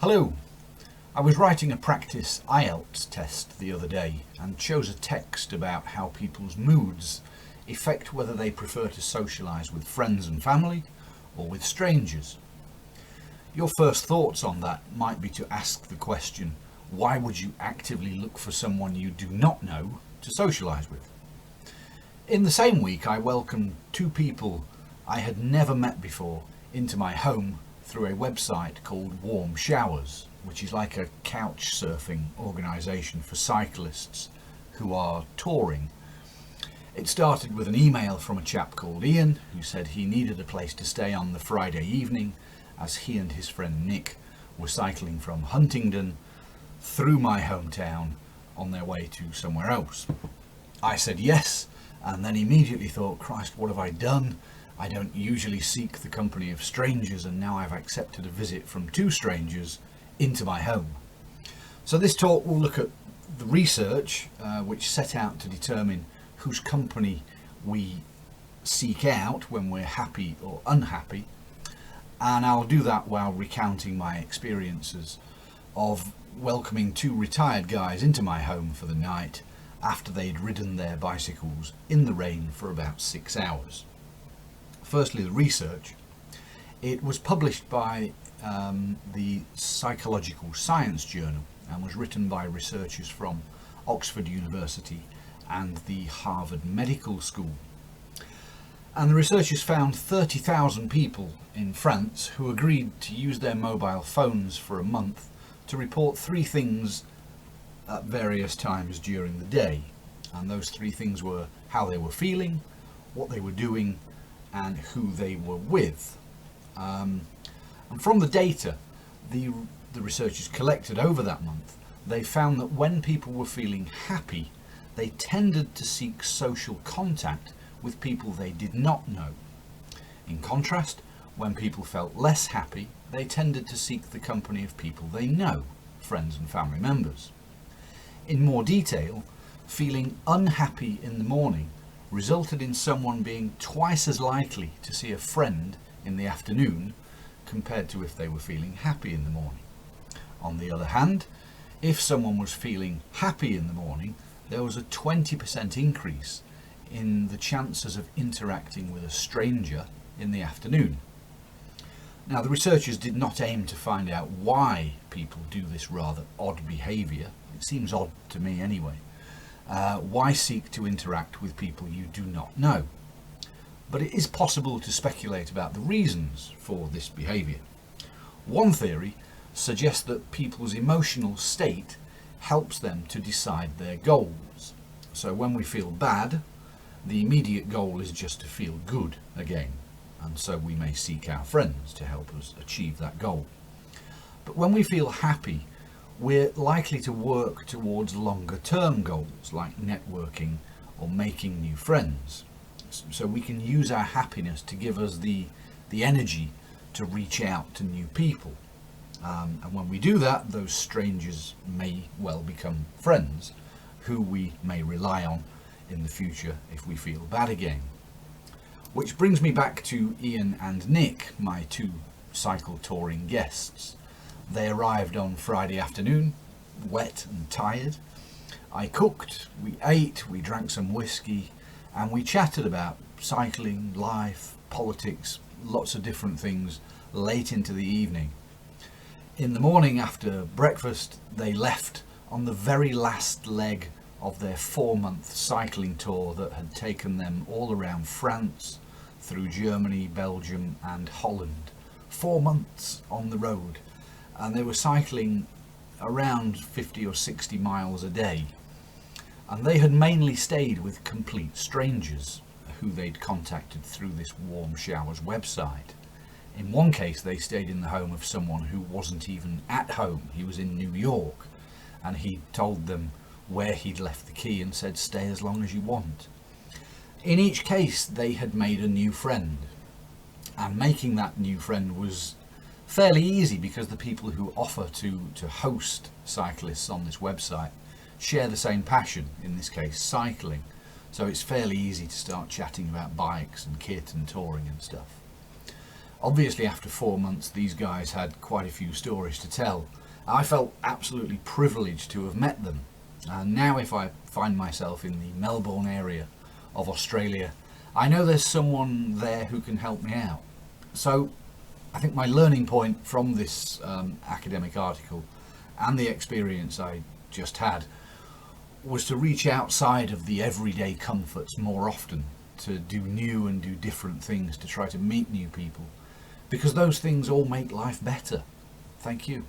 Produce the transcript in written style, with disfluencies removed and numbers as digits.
Hello. I was writing a practice IELTS test the other day and chose a text about how people's moods affect whether they prefer to socialise with friends and family or with strangers. Your first thoughts on that might be to ask the question, why would you actively look for someone you do not know to socialise with? In the same week, I welcomed two people I had never met before into my home through a website called Warm Showers, which is like a couch surfing organisation for cyclists who are touring. It started with an email from a chap called Ian who said he needed a place to stay on the Friday evening as he and his friend Nick were cycling from Huntingdon through my hometown on their way to somewhere else. I said yes, and then immediately thought, Christ, what have I done? I don't usually seek the company of strangers, and now I've accepted a visit from two strangers into my home. So this talk will look at the research which set out to determine whose company we seek out when we're happy or unhappy, and I'll do that while recounting my experiences of welcoming two retired guys into my home for the night after they'd ridden their bicycles in the rain for about 6 hours. Firstly, the research. It was published by the Psychological Science Journal and was written by researchers from Oxford University and the Harvard Medical School. And the researchers found 30,000 people in France who agreed to use their mobile phones for a month to report three things at various times during the day. And those three things were how they were feeling, what they were doing, and who they were with. And from the data the researchers collected over that month, they found that when people were feeling happy, they tended to seek social contact with people they did not know. In contrast, when people felt less happy, they tended to seek the company of people they know, friends and family members. In more detail, feeling unhappy in the morning resulted in someone being twice as likely to see a friend in the afternoon compared to if they were feeling happy in the morning. On the other hand, if someone was feeling happy in the morning, there was a 20% increase in the chances of interacting with a stranger in the afternoon. Now, the researchers did not aim to find out why people do this rather odd behaviour. It seems odd to me anyway. Why seek to interact with people you do not know? But it is possible to speculate about the reasons for this behaviour. One theory suggests that people's emotional state helps them to decide their goals. So when we feel bad, the immediate goal is just to feel good again, and so we may seek our friends to help us achieve that goal. But when we feel happy, we're likely to work towards longer term goals like networking or making new friends. So we can use our happiness to give us the energy to reach out to new people. And when we do that, those strangers may well become friends who we may rely on in the future if we feel bad again. Which brings me back to Ian and Nick, my two cycle touring guests. They arrived on Friday afternoon, wet and tired. I cooked, we ate, we drank some whiskey, and we chatted about cycling, life, politics, lots of different things late into the evening. In the morning after breakfast, they left on the very last leg of their 4-month cycling tour that had taken them all around France, through Germany, Belgium and Holland. 4 months on the road. And they were cycling around 50 or 60 miles a day. And they had mainly stayed with complete strangers who they'd contacted through this Warm Showers website. In one case, they stayed in the home of someone who wasn't even at home. He was in New York, and he told them where he'd left the key and said, stay as long as you want. In each case, they had made a new friend. And making that new friend was fairly easy because the people who offer to host cyclists on this website share the same passion, in this case cycling, so it's fairly easy to start chatting about bikes and kit and touring and stuff. Obviously, after 4 months, these guys had quite a few stories to tell. I felt absolutely privileged to have met them. And now if I find myself in the Melbourne area of Australia, I know there's someone there who can help me out. So I think my learning point from this academic article and the experience I just had was to reach outside of the everyday comforts more often, to do new and do different things, to try to meet new people, because those things all make life better. Thank you.